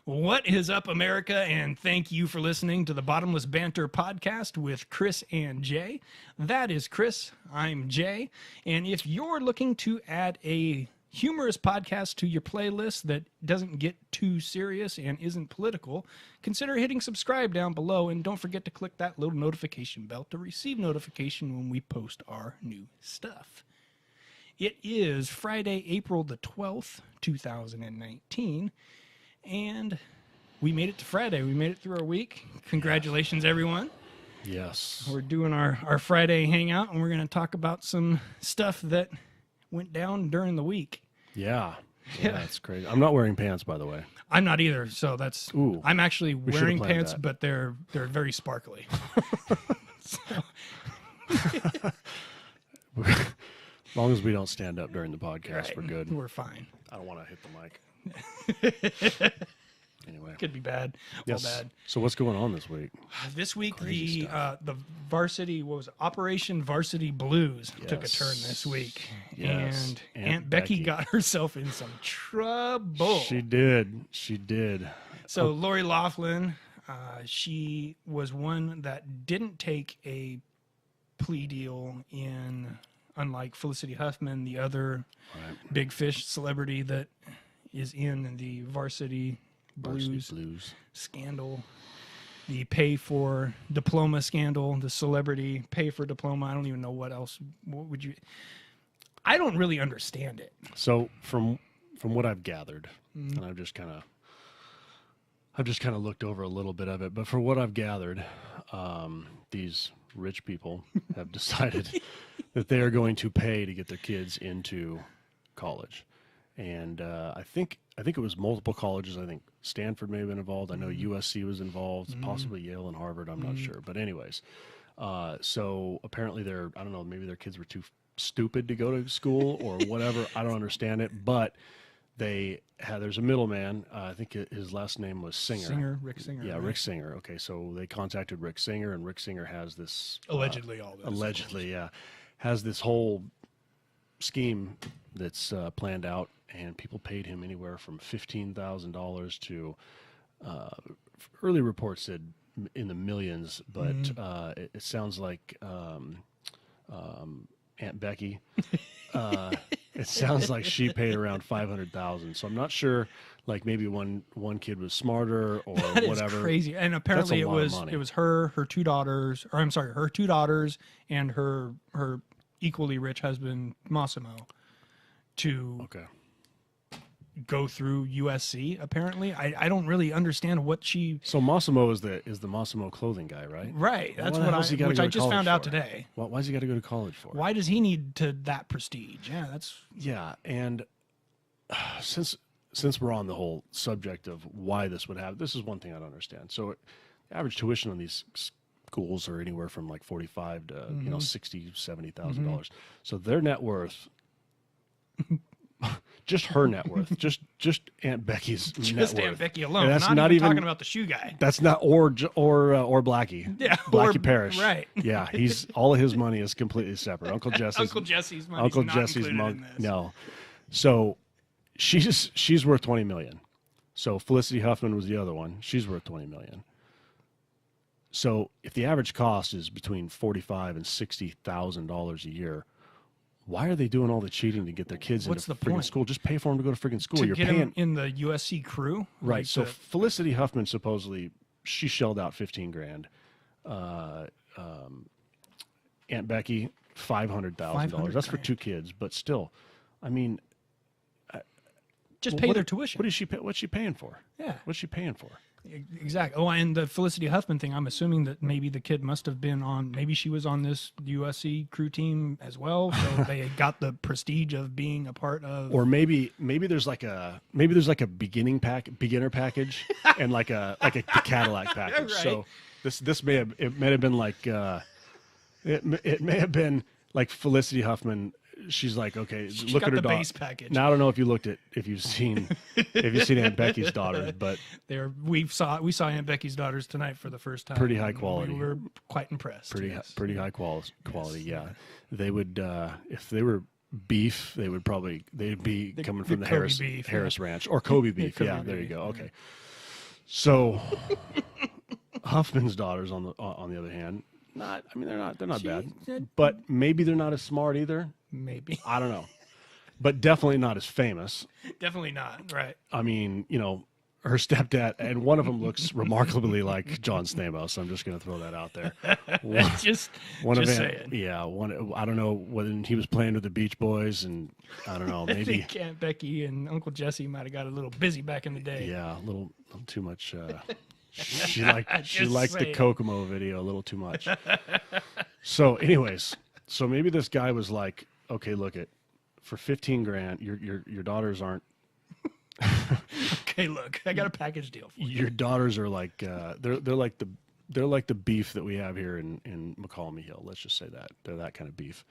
What is up, America? And thank you for listening to the Bottomless Banter podcast with Chris and Jay. That is Chris. I'm Jay. And if you're looking to add a humorous podcast to your playlist that doesn't get too serious and isn't political, consider hitting subscribe down below. And don't forget to click that little notification bell to receive notification when we post our new stuff. It is Friday, April the 12th, 2019. And we made it to Friday. We made it through our week. Congratulations, everyone. Yes. We're doing our Friday hangout, and we're going to talk about some stuff that went down during the week. Yeah. That's crazy. I'm not wearing pants, by the way. I'm not either, so that's... Ooh, I'm actually wearing pants, that. but they're very sparkly. As long as we don't stand up during the podcast, Right. we're good. We're fine. I don't want to hit the mic. Anyway. Could be bad. Yes. Well, bad. So what's going on this week? This week, Crazy the varsity, what was it? Operation Varsity Blues took a Yes. turn this week. Yes. And Aunt Becky got herself in some trouble. She did. She did. So Lori Loughlin, she was one that didn't take a plea deal unlike Felicity Huffman, the other big fish celebrity that is in the Varsity Blues scandal, the pay for diploma scandal, the celebrity pay for diploma. I don't even know what else. What would you? I don't really understand it. So from what I've gathered, and I've just kind of looked over a little bit of it, but from what I've gathered, these rich people have decided that they are going to pay to get their kids into college. And I think it was multiple colleges. I think Stanford may have been involved. I know USC was involved, possibly Yale and Harvard. I'm not sure. But anyways, so apparently I don't know, maybe their kids were too stupid to go to school or whatever. I don't understand it. But there's a middleman. I think his last name was Singer. Rick Singer. Yeah, right? Rick Singer. Okay, so they contacted Rick Singer, and Rick Singer has this... Allegedly, all this. Allegedly, yeah. Has this whole scheme that's planned out, and people paid him anywhere from $15,000 to early reports said in the millions, but it sounds like Aunt Becky. It sounds like she paid around $500,000. So I'm not sure. Like maybe one kid was smarter or that whatever. Is crazy. And apparently it was her two daughters, her two daughters and her equally rich husband Massimo to go through USC. Apparently, I don't really understand what she. So Massimo is the Massimo clothing guy, right? Right. That's which I just found out today. Why's he got to go to college for? Why does he need that prestige? Yeah. And since we're on the whole subject of why this would happen, this is one thing I don't understand. So average tuition on these schools are anywhere from like $45,000 to $60,000, $70,000. So their net worth, just her net worth, just Aunt Becky's net worth. Aunt Becky alone. And that's not even talking about the shoe guy. That's not or Blackie. Yeah, Blackie Parrish. Right. Yeah, all of his money is completely separate. Uncle Jesse's money. Uncle Jesse's money. No. So she's worth $20 million. So Felicity Huffman was the other one. She's worth $20 million. So if the average cost is between $45,000 and $60,000 a year, why are they doing all the cheating to get their kids into friggin' school? Just pay for them to go to friggin' school. You're paying them in the USC crew, right? Like so Felicity Huffman supposedly she shelled out $15,000. Aunt Becky $500,000. That's for two kids, but still, I mean, just pay their tuition. What is she? What's she paying for? Yeah, what's she paying for? Exactly. Oh, and the Felicity Huffman thing, I'm assuming that maybe the kid must have been maybe she was on this USC crew team as well, so they got the prestige of being a part of. Or maybe there's like a beginner package and like a Cadillac package. Right. So this may have been like it may have been like Felicity Huffman. She's like, okay, look at her base package. Now I don't know if you've seen Aunt Becky's daughters, but we saw Aunt Becky's daughters tonight for the first time. Pretty high quality. We were quite impressed. Pretty high quality. Yes. Yeah, they would if they were beef, they'd be coming from the Harris Ranch or Kobe beef. Yeah, there you go. Okay. So Huffman's daughters, on the other hand, they're not bad, but maybe they're not as smart either. Maybe. I don't know, but definitely not as famous. Definitely not. Right. I mean, her stepdad, and one of them looks remarkably like John Stamos. I'm just going to throw that out there. just saying. Yeah, I don't know when he was playing with the Beach Boys, and I don't know, maybe I think Aunt Becky and Uncle Jesse might have got a little busy back in the day. Yeah, a little too much. She liked the Kokomo video a little too much. So, anyways, maybe this guy was like, okay, look for 15 grand, your daughters aren't. Okay, look, I got a package deal for you. Your daughters are like they're like the beef that we have here in McCallum Hill. Let's just say that they're that kind of beef.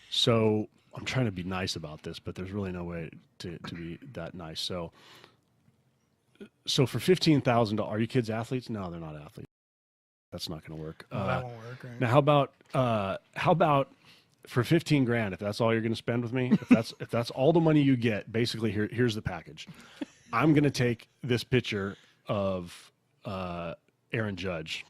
So I'm trying to be nice about this, but there's really no way to be that nice. So for $15,000, are you kids athletes? No, they're not athletes. That's not going to work. No, that won't work. Right? Now, how about for 15 grand? If that's all you're going to spend with me, if that's all the money you get, basically here's the package. I'm going to take this picture of Aaron Judge,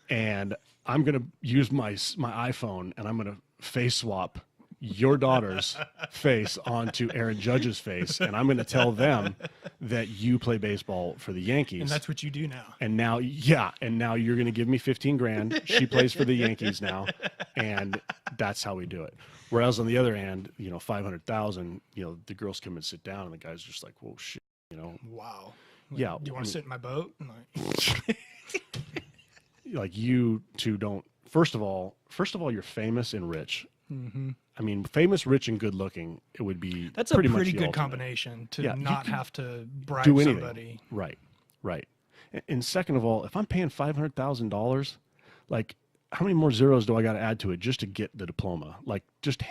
and I'm going to use my iPhone, and I'm going to face swap your daughter's face onto Aaron Judge's face, and I'm going to tell them that you play baseball for the Yankees. And that's what you do now. And now you're going to give me 15 grand. She plays for the Yankees now, and that's how we do it. Whereas on the other hand, 500,000, the girls come and sit down, and the guy's just like, whoa, shit, Wow. Yeah. Do you want to sit in my boat? Like you two don't. First of all, you're famous and rich. Mm-hmm. I mean, famous, rich, and good looking. It would be that's pretty a pretty much good ultimate combination to not have to bribe do anything. somebody. Right. And second of all, if I'm paying $500,000, like how many more zeros do I got to add to it just to get the diploma? Like just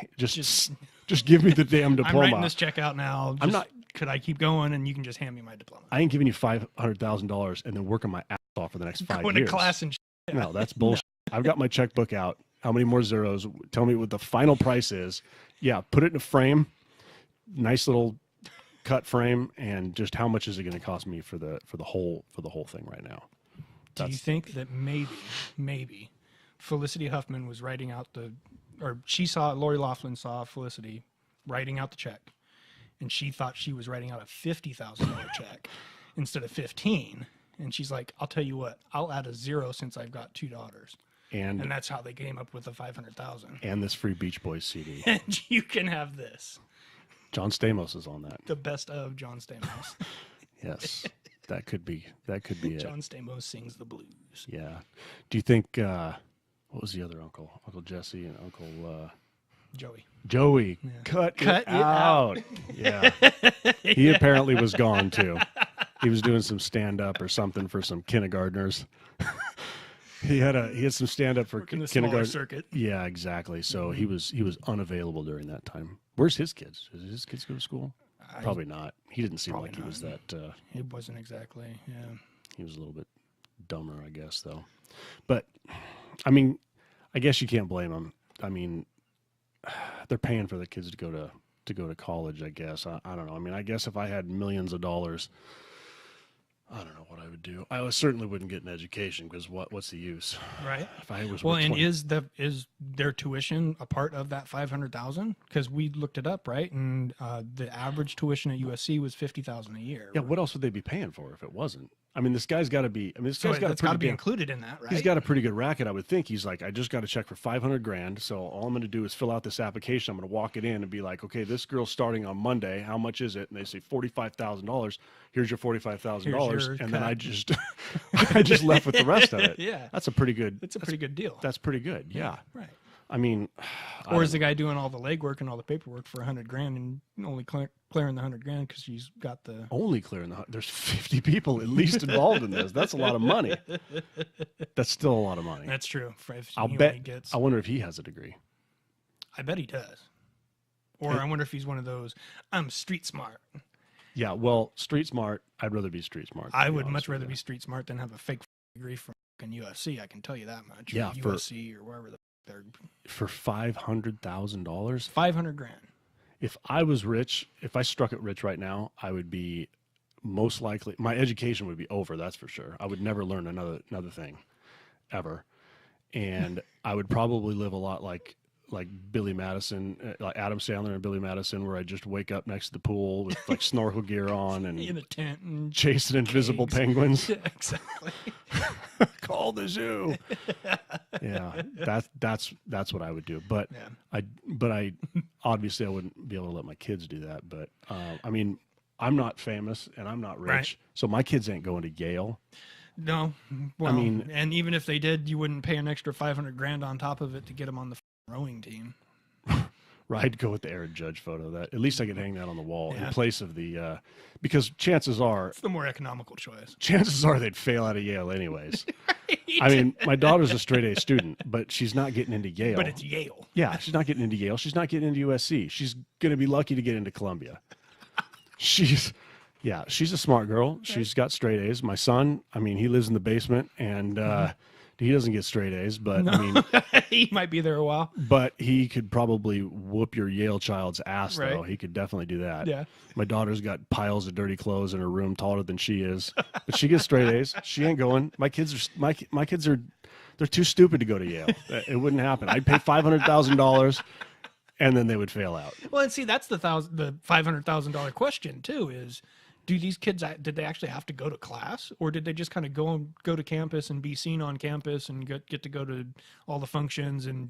give me the damn diploma. I'm writing this check out now. I'm not. Could I keep going and you can just hand me my diploma? I ain't giving you $500,000 and then working my ass off for the next 5 Going years. to class and No, that's bullshit. I've got my checkbook out. How many more zeros? Tell me what the final price is. Yeah, put it in a frame, nice little cut frame, and just how much is it going to cost me for the whole thing right now? Do you think that maybe Felicity Huffman was writing out Lori Loughlin saw Felicity writing out the check, and she thought she was writing out a $50,000 check instead of 15, and she's like, "I'll tell you what, I'll add a zero since I've got 2 daughters." And that's how they came up with the 500,000. And this free Beach Boys CD. And you can have this. John Stamos is on that. The best of John Stamos. Yes, that could be it. John Stamos sings the blues. Yeah. Do you think what was the other uncle? Uncle Jesse and Uncle Joey. Joey, Yeah. cut it out. Yeah. He apparently was gone too. He was doing some stand up or something for some kindergartners. He had some stand up for kindergarten circuit. Yeah, exactly. So he was unavailable during that time. Where's his kids? Does his kids go to school? Probably not. He didn't seem like he was that. It wasn't exactly. Yeah. He was a little bit dumber, I guess, though. But I mean, I guess you can't blame him. I mean, they're paying for the kids to go to college. I guess I don't know. I mean, I guess if I had millions of dollars, I don't know what I would do. I certainly wouldn't get an education because what's the use? Right. If I was well, and is their tuition a part of that 500,000? Because we looked it up, right? And the average tuition at USC was $50,000 a year. Yeah. What else would they be paying for if it wasn't? I mean, this guy's got to be. I mean, this guy's got to be included in that, right? He's got a pretty good racket, I would think. He's like, I just got a check for 500 grand. So all I'm going to do is fill out this application. I'm going to walk it in and be like, okay, this girl's starting on Monday. How much is it? And they say $45,000. Here's your $45,000, and then I just left with the rest of it. Yeah, that's a pretty good. That's a pretty good deal. That's pretty good. Yeah. Right. I mean, or is the guy doing all the legwork and all the paperwork for 100 grand and only clearing the 100 grand because she's got the only clearing the? There's 50 people at least involved in this. That's a lot of money. That's still a lot of money. That's true. I'll bet. I wonder if he has a degree. I bet he does. Or I wonder if he's one of those. I'm street smart. Yeah. Well, street smart. I'd rather be street smart. I would much rather be street smart than have a fake degree from UFC. I can tell you that much. Yeah. USC or wherever they're for $500,000. 500 grand. If I was rich, if I struck it rich right now, I would be most likely my education would be over. That's for sure. I would never learn another thing ever. And I would probably live a lot like Billy Madison, like Adam Sandler and Billy Madison, where I just wake up next to the pool with like snorkel gear on and in the tent and chasing invisible penguins. Yeah, exactly. Call the zoo. Yeah, that's what I would do. But Yeah. I obviously I wouldn't be able to let my kids do that. But I mean, I'm not famous and I'm not rich, Right. so my kids ain't going to Yale. No, well, I mean, and even if they did, you wouldn't pay an extra $500,000 on top of it to get them on the rowing team. Right, I'd go with the Aaron Judge photo. That at least I could hang that on the wall Yeah. in place of the because chances are It's the more economical choice. they'd fail out of Yale anyways. I mean, my daughter's a straight A student, but she's not getting into Yale. But it's Yale. Yeah, she's not getting into Yale. She's not getting into USC. She's going to be lucky to get into Columbia. She's a smart girl. She's got straight A's. My son, I mean, he lives in the basement and he doesn't get straight A's, but I mean, He might be there a while. but he could probably whoop your Yale child's ass, though. Right. He could definitely do that. Yeah. My daughter's got piles of dirty clothes in her room taller than she is, but she gets straight A's. She ain't going. My kids are they're too stupid to go to Yale. It wouldn't happen. I'd pay $500,000 and then they would fail out. Well, and see, that's the $500,000 question too. Is do these kids did they actually have to go to class, or did they just kind of go to campus and be seen on campus and get to go to all the functions and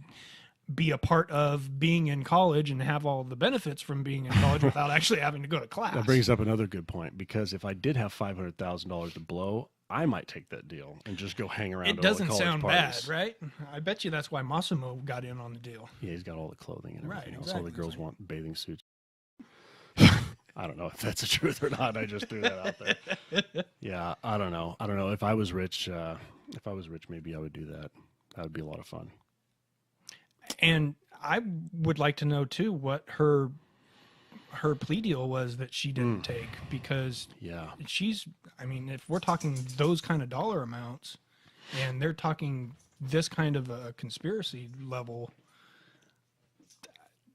be a part of being in college and have all the benefits from being in college without actually having to go to class? That brings up another good point, because if I did have $500,000 to blow, I might take that deal and just go hang around. It to all the doesn't college sound parties. bad, right? I bet you that's why Massimo got in on the deal. Yeah, he's got all the clothing and Right, everything else. All the exactly. girls want bathing suits. I don't know if that's the truth or not. I just threw that out there. Yeah, I don't know. If I was rich, maybe I would do that. That would be a lot of fun. And I would like to know too what her plea deal was that she didn't take, because Yeah. I mean, if we're talking those kind of dollar amounts and they're talking this kind of a conspiracy level,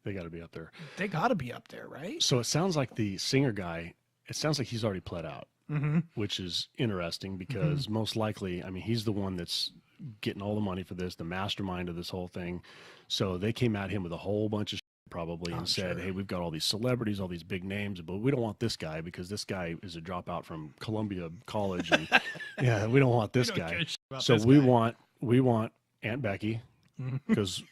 They got to be up there. they got to be up there, right? So it sounds like the singer guy, it sounds like he's already pled out, Mm-hmm. which is interesting because most likely, I mean, he's the one that's getting all the money for this, the mastermind of this whole thing. So they came at him with a whole bunch of shit probably and said, sure. hey, we've got all these celebrities, all these big names, but we don't want this guy because this guy is a dropout from Columbia College. And yeah, we don't want this We don't give guy. a shit about So this we guy. want Aunt Becky, because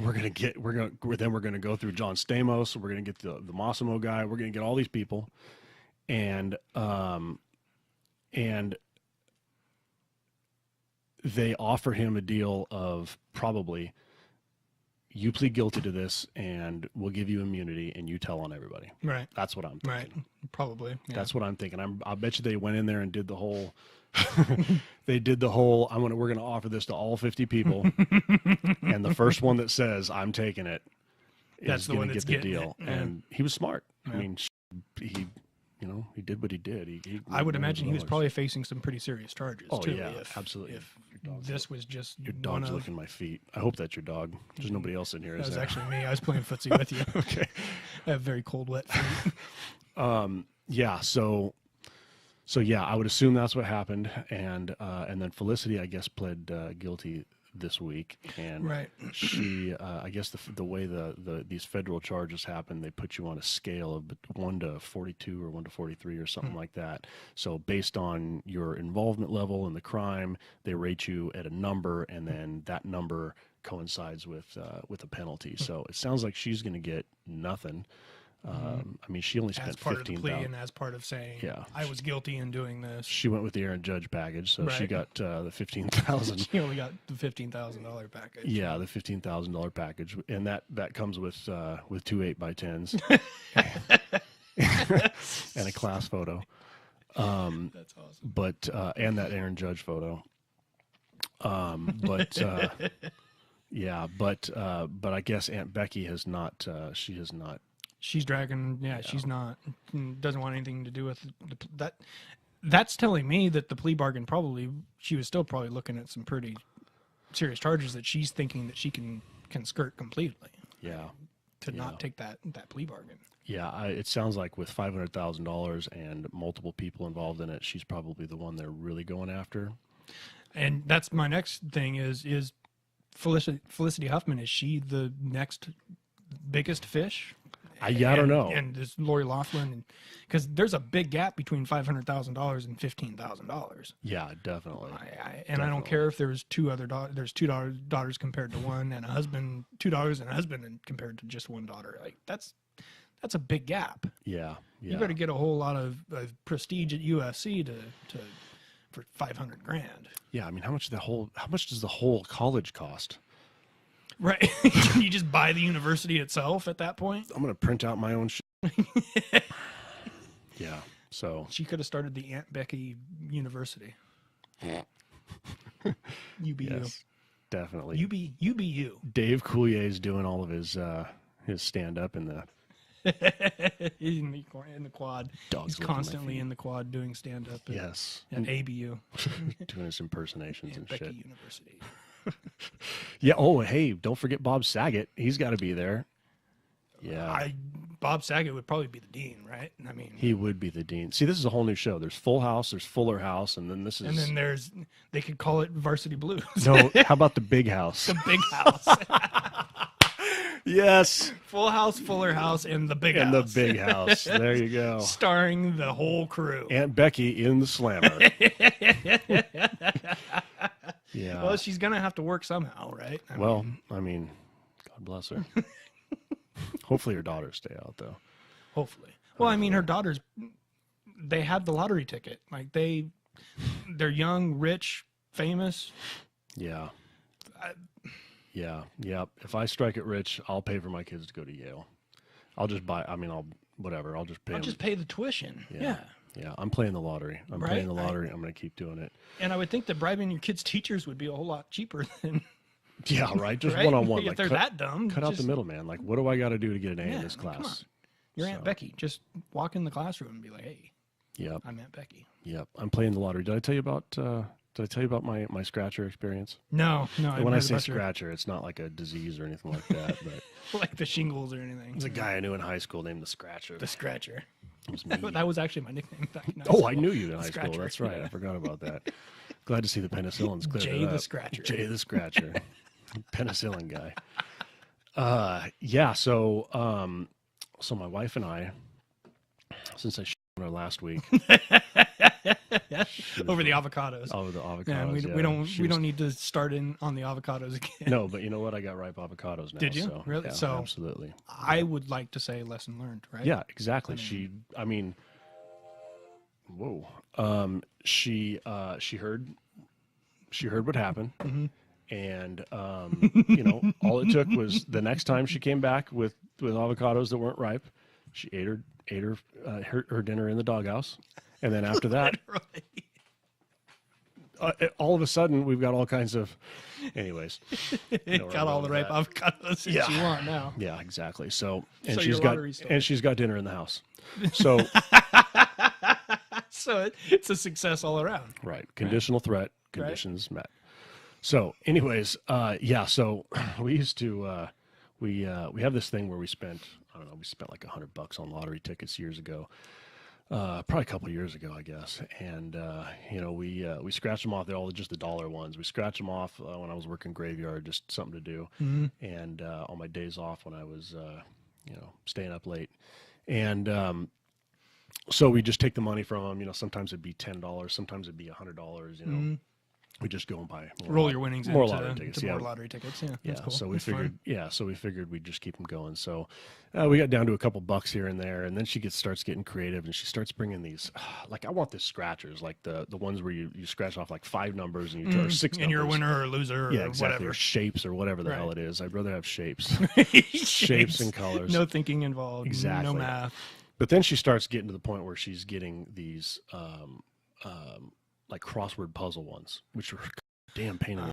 we're gonna go through John Stamos, we're gonna get the Massimo guy, we're gonna get all these people, and they offer him a deal of probably, you plead guilty to this and we'll give you immunity and you tell on everybody. Right. That's what I'm thinking. Right. Probably. Yeah. That's what I'm thinking. I bet you they went in there and did the whole. They did the whole. We're gonna offer this to all 50 people, and the first one that says I'm taking it That's is the gonna one get that's the getting deal. it. Yeah. And he was smart. Yeah. I mean, he did what he did. He I would made imagine he was $1,000,000. probably facing some pretty serious charges. Oh, too, yeah, if, absolutely. If Your dog's this was just Your one dog's of, licking my feet. I hope that's your dog. There's nobody else in here. that Is was there? actually me. I was playing footsie with you. Okay. I have very cold, wet feet. Yeah. So yeah, I would assume that's what happened, and then Felicity, I guess, pled guilty this week, and Right. she, I guess the way these federal charges happen, they put you on a scale of 1 to 42 or 1 to 43 or something like that. So based on your involvement level in the crime, they rate you at a number, and then that number coincides with a penalty. So it sounds like she's going to get nothing. I mean, she only As spent part of the plea 15,000. and as part of saying, Yeah. I was guilty in doing this. She went with the Aaron Judge package, so she Right. got the 15,000. She only got the $15,000 package. Yeah, the $15,000 package, and that comes with 2 8x10s and a class photo. That's awesome. But and that Aaron Judge photo. But yeah, but I guess Aunt Becky has not. She has not. She's dragging. Yeah, she's not. Doesn't want anything to do with that. That's telling me that the plea bargain she was still probably looking at some pretty serious charges that she's thinking that she can skirt completely. Yeah, to not take that plea bargain. Yeah, it sounds like with $500,000 and multiple people involved in it, she's probably the one they're really going after. And that's my next thing is Felicity Huffman, is she the next biggest fish? I don't know. And is Lori Loughlin, because there's a big gap between $500,000 and $15,000. Yeah, definitely. I don't care if there's two daughters compared to one, and two daughters and a husband and compared to just one daughter. Like that's a big gap. Yeah. You better get a whole lot of prestige at USC for $500,000. Yeah, I mean, how much does the whole college cost? Right. Can you just buy the university itself at that point? I'm going to print out my own shit. Yeah, so. She could have started the Aunt Becky University. UBU. Yes, definitely. UBU. Dave Coulier's doing all of his stand-up in the in the quad. He's constantly in the quad doing stand-up. Yes. At ABU. Doing his impersonations and Becky shit. University. Yeah. Oh, hey, don't forget Bob Sagget. He's got to be there. Yeah. Bob Sagget would probably be the dean, right? I mean, he would be the dean. See, this is a whole new show. There's Full House, there's Fuller House, and then this is. And then they could call it Varsity Blues. No, how about the Big House? The Big House. Yes. Full House, Fuller House, and the Big House. And the Big House. There you go. Starring the whole crew. Aunt Becky in the slammer. Yeah. Well, she's gonna have to work somehow, right? I mean, God bless her. Hopefully her daughters stay out, though. Hopefully. Well, I mean, her daughters, they had the lottery ticket. Like they're young, rich, famous. Yeah. Yeah. If I strike it rich, I'll pay for my kids to go to Yale. I'll just buy. I mean, I'll just pay. I'll just pay the tuition. Yeah. Yeah, I'm playing the lottery. I'm playing the lottery. I'm going to keep doing it. And I would think that bribing your kids' teachers would be a whole lot cheaper than. Yeah, right. Just one-on-one. If they're that dumb, cut out the middleman. Like, what do I got to do to get an A in this class? Come on. Your Aunt Becky. Just walk in the classroom and be like, "Hey, yep, I'm Aunt Becky." Yep, I'm playing the lottery. Did I tell you about? My scratcher experience? No. When I say scratcher, it's not like a disease or anything like that, but like the shingles or anything. There's a guy I knew in high school named the Scratcher. The Scratcher. It was me. That was actually my nickname back in high school. I knew you in high school. That's right. I forgot about that. Glad to see the penicillin's cleared Jay up. the Scratcher. Jay the Scratcher. Penicillin guy. Yeah. So my wife and I, since I on her last week. Over the avocados. Over the avocados. Yeah, we don't need to start in on the avocados again. No, but you know what? I got ripe avocados now. Did you? So, Really? Yeah, so absolutely. I would like to say lesson learned, right? Yeah, exactly. Whoa. She heard what happened. Mm-hmm. And all it took was the next time she came back with avocados that weren't ripe, she ate her dinner in the doghouse, and then after that, all of a sudden we've got all kinds of. Anyways, got all the ripe avocados that you want now. Yeah, exactly. So she's got dinner in the house. So so it's a success all around. Right. Conditional threat. Conditions met. So, anyways, so we used to, we have this thing where we spent like $100 on lottery tickets years ago, probably a couple of years ago, I guess. And, we scratched them off. They're all just the dollar ones. We scratched them off when I was working graveyard, just something to do. Mm-hmm. And on my days off when I was, staying up late. And so we just take the money from them. Sometimes it'd be $10, sometimes it'd be $100, Mm-hmm. We just go and buy roll your winnings more into lottery tickets. More lottery tickets. Yeah. Cool. So we figured we'd just keep them going. So we got down to a couple bucks here and there, and then she starts getting creative, and she starts bringing these. Like, I want the scratchers, like the ones where you scratch off like 5 numbers and you or 6 numbers. And you're a winner or loser or whatever. Or shapes or whatever the hell it is. I'd rather have shapes. Shapes and colors. No thinking involved. Exactly. No math. But then she starts getting to the point where she's getting these like crossword puzzle ones, which are damn pain in the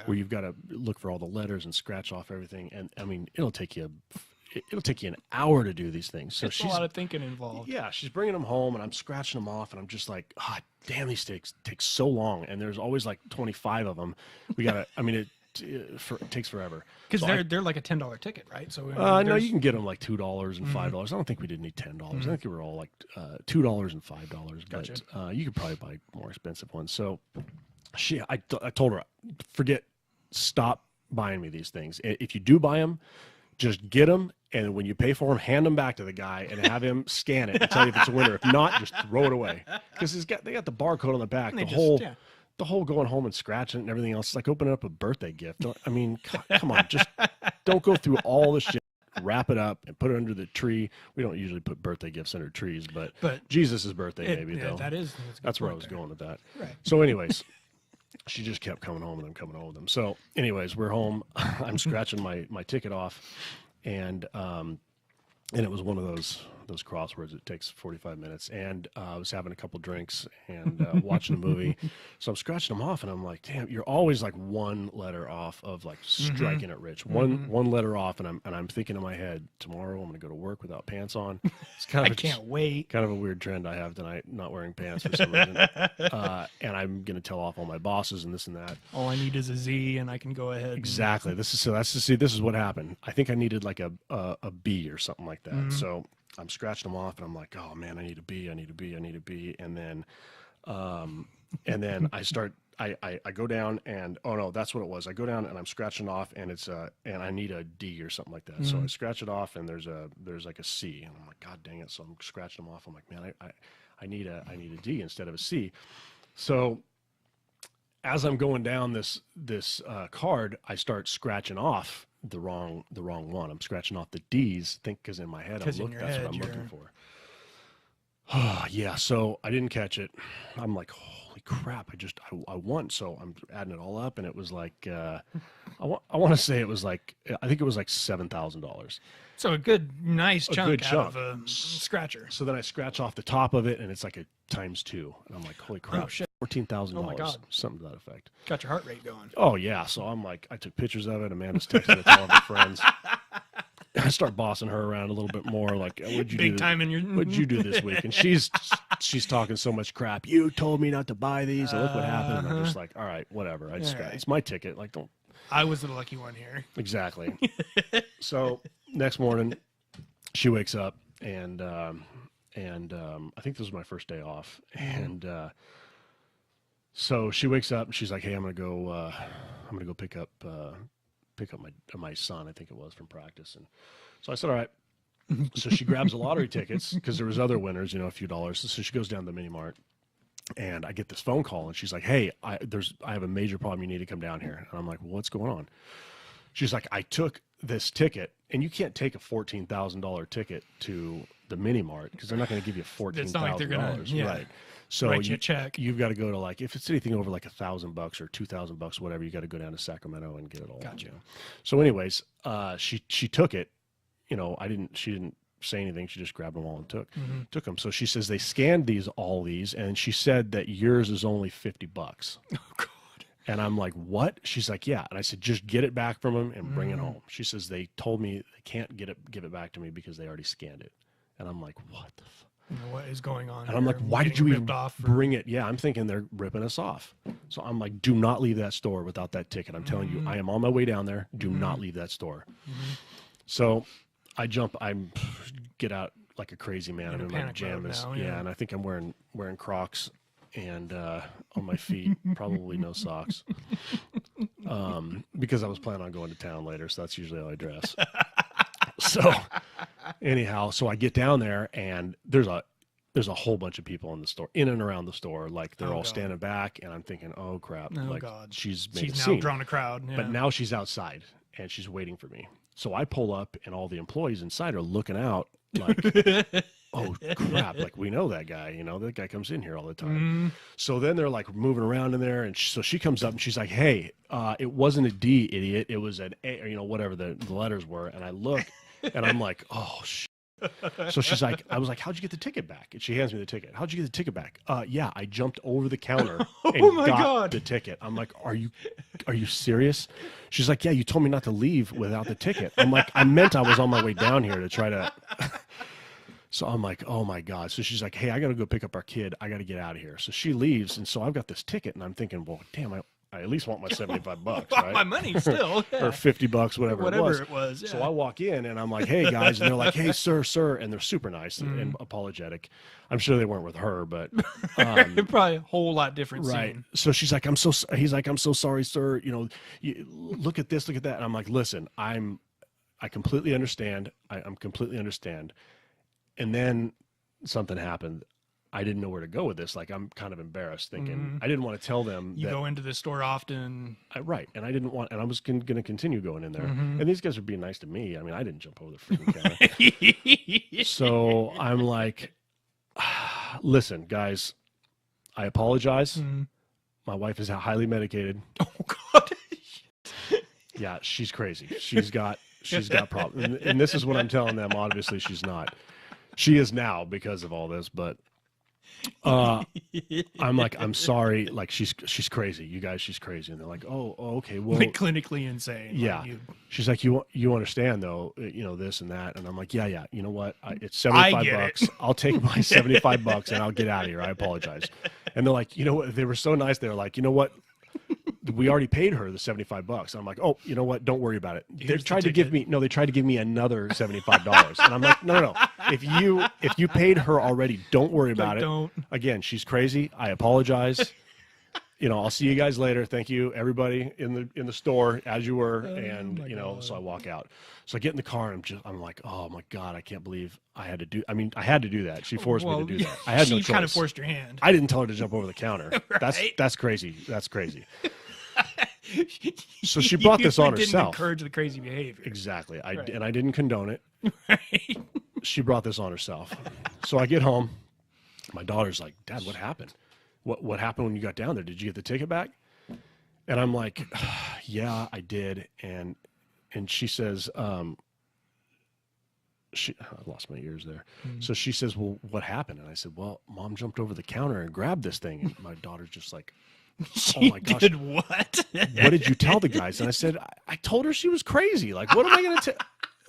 where you've got to look for all the letters and scratch off everything. And I mean, it'll take you an hour to do these things. So she's a lot of thinking involved. Yeah, she's bringing them home, and I'm scratching them off, and I'm just like, damn, these take so long. And there's always like 25 of them. We gotta. I mean, it takes forever. Because So they're like a $10 ticket, right? So no, you can get them like $2 and $5. I don't think we did need $10. I think they were all like $2 and $5. Gotcha. But you could probably buy more expensive ones. So I told her, stop buying me these things. If you do buy them, just get them, and when you pay for them, hand them back to the guy and have him scan it and tell you if it's a winner. If not, just throw it away, because they got the barcode on the back. The whole going home and scratching it and everything else. It's like opening up a birthday gift. I mean, come on, just don't go through all the shit. Wrap it up and put it under the tree. We don't usually put birthday gifts under trees, but Jesus' birthday maybe though. That's where I was going with that. Right. So, anyways. She just kept coming home, and I'm coming home with them. So, anyways, we're home. I'm scratching my ticket off, and it was one of those crosswords. It takes 45 minutes, and I was having a couple drinks and watching a movie. So I'm scratching them off, and I'm like, damn, you're always like one letter off of like striking it rich. One letter off, and I'm thinking in my head, tomorrow I'm going to go to work without pants on. It's kind of I can't wait. Kind of a weird trend I have tonight, not wearing pants for some reason. And I'm going to tell off all my bosses and this and that. All I need is a Z, and I can go ahead. Exactly. This is what happened. I think I needed like a B or something like that. So I'm scratching them off, and I'm like, oh man, I need a B, and then I start. I go down, and oh no, that's what it was. I go down and I'm scratching off, and it's and I need a D or something like that. So I scratch it off, and there's like a C, and I'm like, God dang it! So I'm scratching them off. I'm like, man, I need a D instead of a C. So as I'm going down this card, I start scratching off the wrong one. I'm scratching off the D's. Because in my head, that's what I'm looking for. Yeah. So I didn't catch it. I'm like, holy crap! I won. So I'm adding it all up, and it was like I want to say it was like, I think it was like $7,000. So a good, nice chunk out of a scratcher. So then I scratch off the top of it, and it's like a ×2, and I'm like, holy crap! Oh shit! $14,000. Oh my God. Something to that effect. Got your heart rate going. Oh yeah. So I'm like, I took pictures of it. Amanda's texting it to all of her friends. I start bossing her around a little bit more, like, what'd you do this week? And she's talking so much crap. You told me not to buy these, and look what happened. And I'm just like, all right, whatever. It's my ticket. Like, don't. I was the lucky one here. Exactly. So next morning, she wakes up, and I think this was my first day off, and so she wakes up and she's like, hey, I'm gonna go pick up my son, I think it was, from practice. And so I said, all right. So she grabs the lottery tickets, because there was other winners, a few dollars. So she goes down to the mini mart, and I get this phone call, and she's like, hey, I have a major problem. You need to come down here. And I'm like, well, what's going on? She's like, I took this ticket, and you can't take a $14,000 ticket to the mini mart, because they're not going to give you $14,000. It's not like they're going to, right? So write you a check. You've got to go to, like, if it's anything over like $1,000 or $2,000, whatever, you got to go down to Sacramento and get it all. Gotcha. So anyways, she took it. She didn't say anything. She just grabbed them all and took them. So she says they scanned all these, and she said that yours is only $50. Oh God. And I'm like, what? She's like, yeah. And I said, just get it back from them and bring it home. She says they told me they can't give it back to me because they already scanned it. And I'm like, what the what is going on? And I'm like, why did you even bring it? Yeah, I'm thinking they're ripping us off. So I'm like, do not leave that store without that ticket. I'm telling you, I am on my way down there. Do not leave that store. So I get out like a crazy man. I'm in my pajamas. Yeah, and I think I'm wearing Crocs and on my feet, probably no socks. Because I was planning on going to town later, so that's usually how I dress. So anyhow, so I get down there, and there's a whole bunch of people in the store, in and around the store. Like, they're all standing back, and I'm thinking, oh crap. She's now drawn a crowd. Yeah. But now she's outside, and she's waiting for me. So I pull up, and all the employees inside are looking out like, oh crap, like, we know that guy, that guy comes in here all the time. So then they're like moving around in there, and so she comes up and she's like, hey, it wasn't a D, idiot, it was an A, or whatever the letters were. And I look, and I'm like, oh shit. So she's like, I was like, how'd you get the ticket back? And she hands me the ticket. How'd you get the ticket back? Yeah, I jumped over the counter and got the ticket. I'm like, are you serious? She's like, yeah, you told me not to leave without the ticket. I'm like, I meant I was on my way down here to try to. So I'm like, oh my God. So she's like, hey, I got to go pick up our kid. I got to get out of here. So she leaves. And so I've got this ticket, and I'm thinking, well, damn, I at least want my $75, Want right? my money still. Or $50, whatever it was. Yeah. So I walk in and I'm like, hey guys, and they're like, hey sir, and they're super nice and apologetic. I'm sure they weren't with her, but probably a whole lot different. right. Scene. So he's like, I'm so sorry, sir. You know, look at this, look at that. And I'm like, listen, I completely understand. I'm completely understand. And then something happened. I didn't know where to go with this. Like, I'm kind of embarrassed, thinking I didn't want to tell them you go into the store often. Right, and I didn't want, and I was going to continue going in there. And these guys are being nice to me. I mean, I didn't jump over the freaking counter. So I'm like, listen, guys, I apologize. My wife is highly medicated. Oh God. Yeah, she's crazy. She's got problems, and this is what I'm telling them. Obviously, she's not. She is now because of all this, but. I'm like, I'm sorry. Like, she's crazy. You guys, she's crazy. And they're like, oh, okay. Well, like clinically insane. Yeah. Like She's like, you understand though, you know, this and that. And I'm like, yeah. You know what? It's $75. I'll take my $75 and I'll get out of here. I apologize. And they're like, you know what? They were so nice. They were like, you know what? We already paid her the $75. And I'm like, oh, you know what? Don't worry about it. They tried to give me another $75. And I'm like, no. If you paid her already, don't worry about it. Don't. Again, she's crazy. I apologize. You know, I'll see you guys later. Thank you, everybody in the store, as you were. And you know, so I walk out. So I get in the car and I'm like, oh my God, I can't believe I had to do. I mean, I had to do that. She forced me to do that. I had no choice. She kind of forced your hand. I didn't tell her to jump over the counter. Right? That's crazy. That's crazy. So she brought this on didn't herself. Encourage the crazy behavior. Exactly. Right. And I didn't condone it. Right. She brought this on herself. So I get home. My daughter's like, Dad, what happened? What happened when you got down there? Did you get the ticket back? And I'm like, yeah, I did. And she says, I lost my ears there. So she says, well, what happened? And I said, well, Mom jumped over the counter and grabbed this thing. And my daughter's just like, she did what? What did you tell the guys? And I said, I told her she was crazy. Like, what am I going to tell?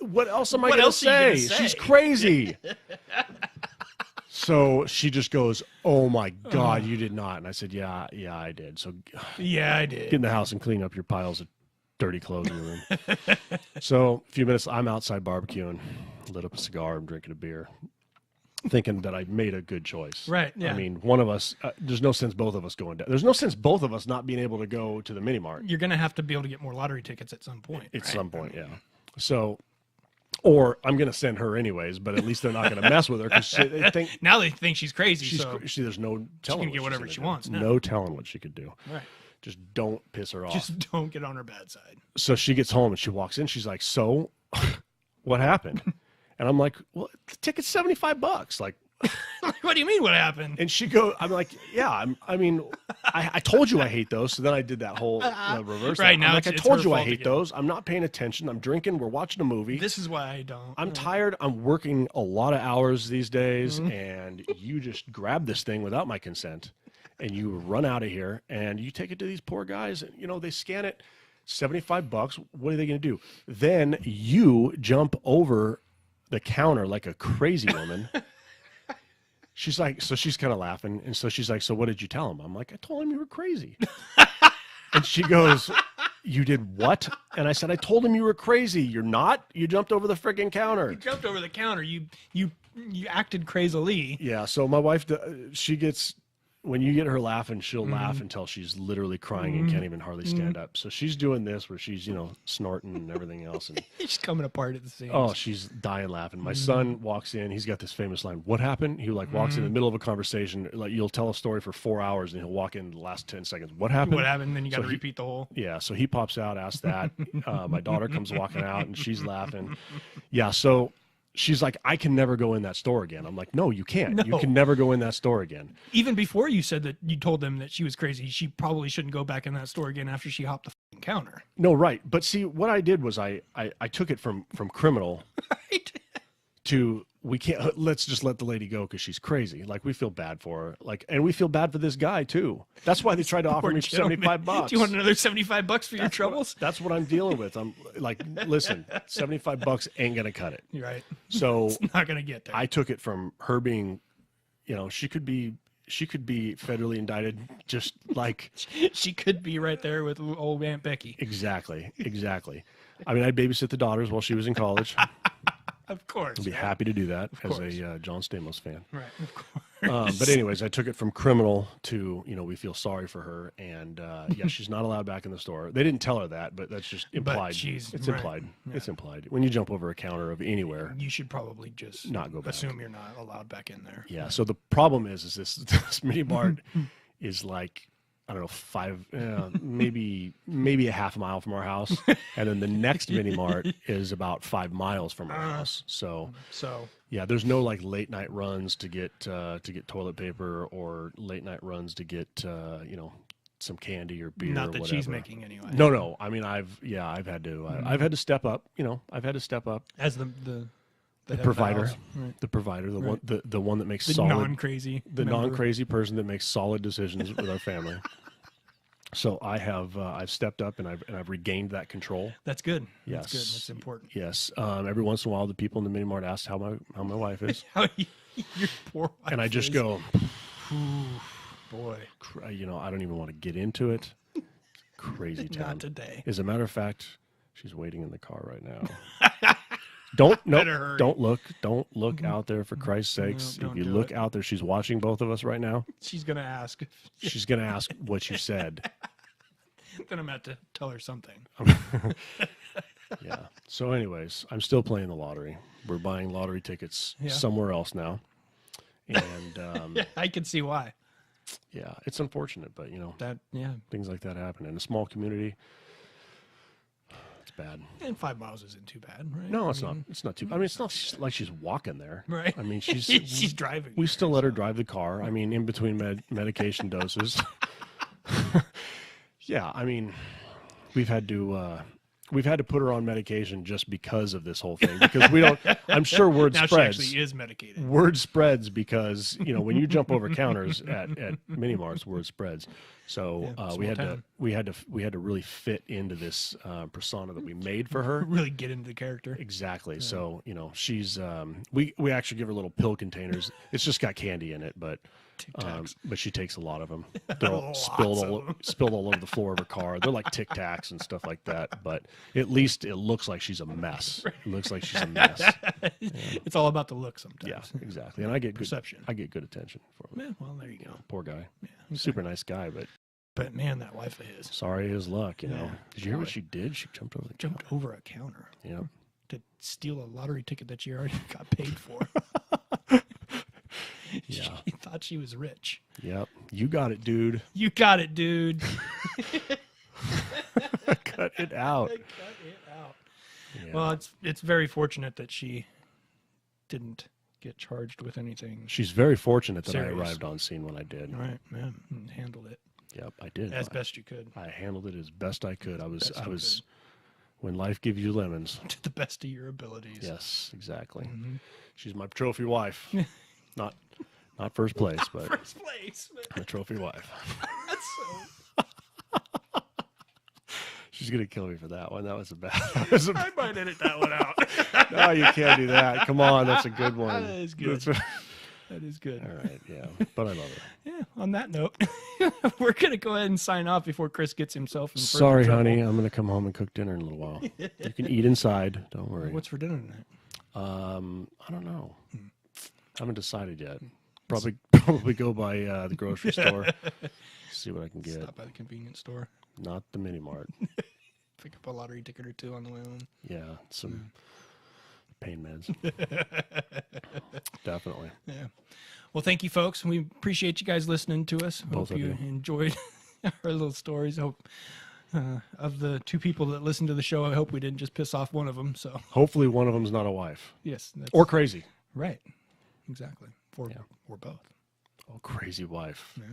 What else am I going to say? She's crazy. So she just goes, oh my God, you did not. And I said, yeah, I did. So yeah, I did. Get in the house and clean up your piles of dirty clothes in the room. So a few minutes, I'm outside barbecuing, lit up a cigar, I'm drinking a beer, thinking that I made a good choice. Right, yeah. I mean, one of us, there's no sense both of us going down. There's no sense both of us not being able to go to the mini mart. You're going to have to be able to get more lottery tickets at some point. At some point, yeah. So, or I'm going to send her anyways, but at least they're not going to mess with her because now they think she's crazy. There's no telling. She can get whatever she wants. No telling what she could do. Right. Just don't piss her off. Just don't get on her bad side. So she gets home and she walks in. She's like, so what happened? And I'm like, well, the ticket's $75. Like, what do you mean what happened? And she goes, I'm like, yeah, I told you I hate those. So then I did that whole reverse. Right now, I told you I hate those. I'm not paying attention. I'm drinking. We're watching a movie. This is why I don't. I'm tired. I'm working a lot of hours these days. And you just grab this thing without my consent and you run out of here and you take it to these poor guys. And, you know, they scan it, $75. What are they going to do? Then you jump over the counter like a crazy woman. She's like, so she's kind of laughing. And so she's like, so what did you tell him? I'm like, I told him you were crazy. And she goes, you did what? And I said, I told him you were crazy. You're not? You jumped over the freaking counter. You jumped over the counter. You acted crazily. Yeah. So my wife, she gets, when you get her laughing, she'll laugh until she's literally crying and can't even hardly stand up. So she's doing this where she's, you know, snorting and everything else. And she's coming apart at the seams. Oh, she's dying laughing. My son walks in. He's got this famous line. What happened? He like walks in the middle of a conversation. Like you'll tell a story for 4 hours and he'll walk in the last 10 seconds. What happened? What happened? Then you got to repeat the whole. Yeah. So he pops out, asks that. My daughter comes walking out and she's laughing. Yeah. So she's like, I can never go in that store again. I'm like, no, you can't. No. You can never go in that store again. Even before you said that you told them that she was crazy, she probably shouldn't go back in that store again after she hopped the counter. No, right. But see, what I did was I took it from criminal right. to we can't, let's just let the lady go because she's crazy. Like we feel bad for her. Like, and we feel bad for this guy too. That's why they tried to offer me $75. Do you want another $75 for your troubles? That's what I'm dealing with. I'm like, listen, $75 ain't going to cut it. You're right. So it's not going to get there. I took it from her being, you know, she could be she could be federally indicted, just like She could be right there with old Aunt Becky. exactly. I mean, I'd babysit the daughters while she was in college. Of course. I'd be right? happy to do that as course. a John Stamos fan. Right, of course. But anyways, I took it from criminal to, we feel sorry for her. And yeah, she's not allowed back in the store. They didn't tell her that, but that's just implied. It's right. implied. Yeah. It's implied. When you jump over a counter of anywhere, You should probably just not go back. assume you're not allowed back in there. Yeah. So the problem is this mini mart is like, I don't know, maybe a half a mile from our house. And then the next mini mart is about 5 miles from our house. So yeah, there's no like late night runs to get toilet paper or late night runs to get some candy or beer. Not or that whatever. she's making anyway. No. I mean, I've had to I've had to step up. I've had to step up. As the provider, right. the provider, the one that makes The solid, non-crazy person that makes solid decisions with our family. So I've stepped up and I've regained that control. That's good. Yes, That's good. That's important. Yes. Every once in a while, the people in the mini mart ask how my wife is, How your poor wife and I just is. go, boy, I don't even want to get into it. Crazy town. not today. As a matter of fact, she's waiting in the car right now. Don't look out there for Christ's sakes. No, if you don't do look it. out there, she's watching both of us right now. She's gonna ask. She's gonna ask what you said. Then I'm gonna have to tell her something. Yeah. So, anyways, I'm still playing the lottery. We're buying lottery tickets somewhere else now, and I can see why. yeah, it's unfortunate, but things like that happen in a small community. It's bad. And 5 miles isn't too bad, right? No, it's not. It's not too. I mean, it's not like she's walking there. Right. I mean, she's she's driving. We still let her drive the car. I mean, in between medication doses. Yeah, I mean, we've had to put her on medication just because of this whole thing, because we don't. I'm sure word now spreads. She actually is medicated. Word spreads because when you jump over counters at mini marts, word spreads. So we had to really fit into this persona that we made for her. Really get into the character. Exactly. Yeah. So she's we actually give her little pill containers. It's just got candy in it, but she takes a lot of them. They're all spilled all over the floor of her car. They're like Tic Tacs and stuff like that. But at least it looks like she's a mess. It looks like she's a mess. Yeah. It's all about the look sometimes. Yeah, exactly. And I get perception. I get good attention from him. Yeah, well, there you go. Poor guy. Yeah, exactly. Super nice guy, but man, that wife of his. Sorry, his luck. Did you hear what she did? She jumped over a counter. Yeah. To steal a lottery ticket that she already got paid for. Yeah. She thought she was rich. Yep. You got it, dude. You got it, dude. Cut it out. Cut it out. Yeah. Well, it's very fortunate that she didn't get charged with anything. She's very fortunate that serious. I arrived on scene when I did. Right, man. And handled it. Yep, I did. As best you could. I handled it as best I could. I was when life gives you lemons. To the best of your abilities. Yes, exactly. Mm-hmm. She's my trophy wife. Not first place, but first place. my trophy wife. That's so. She's gonna kill me for that one. That was a bad. I might edit that one out. No, you can't do that. Come on, that's a good one. That is good. That is good. All right, yeah, but I love her. Yeah. On that note, we're gonna go ahead and sign off before Chris gets himself in further Sorry, trouble. honey. I'm gonna come home and cook dinner in a little while. You can eat inside. Don't worry. What's for dinner tonight? I don't know. I haven't decided yet. Probably go by the grocery store. See what I can get. Stop by the convenience store. Not the mini mart. Pick up a lottery ticket or two on the way home. Yeah, some pain meds. Definitely. Yeah. Well, thank you, folks. We appreciate you guys listening to us. Both Hope of you you. enjoyed our little stories. Hope of the two people that listened to the show, I hope we didn't just piss off one of them. So Hopefully one of them's not a wife. yes, that's, Or crazy. right, exactly, or both. Oh, crazy wife. Yeah,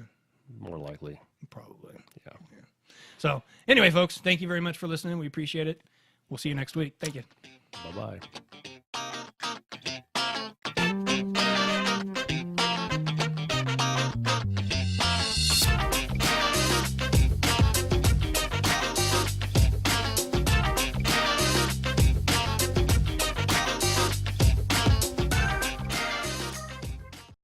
More likely. probably. Yeah. So anyway, folks, thank you very much for listening. We appreciate it. We'll see you next week. Thank you. Bye-bye.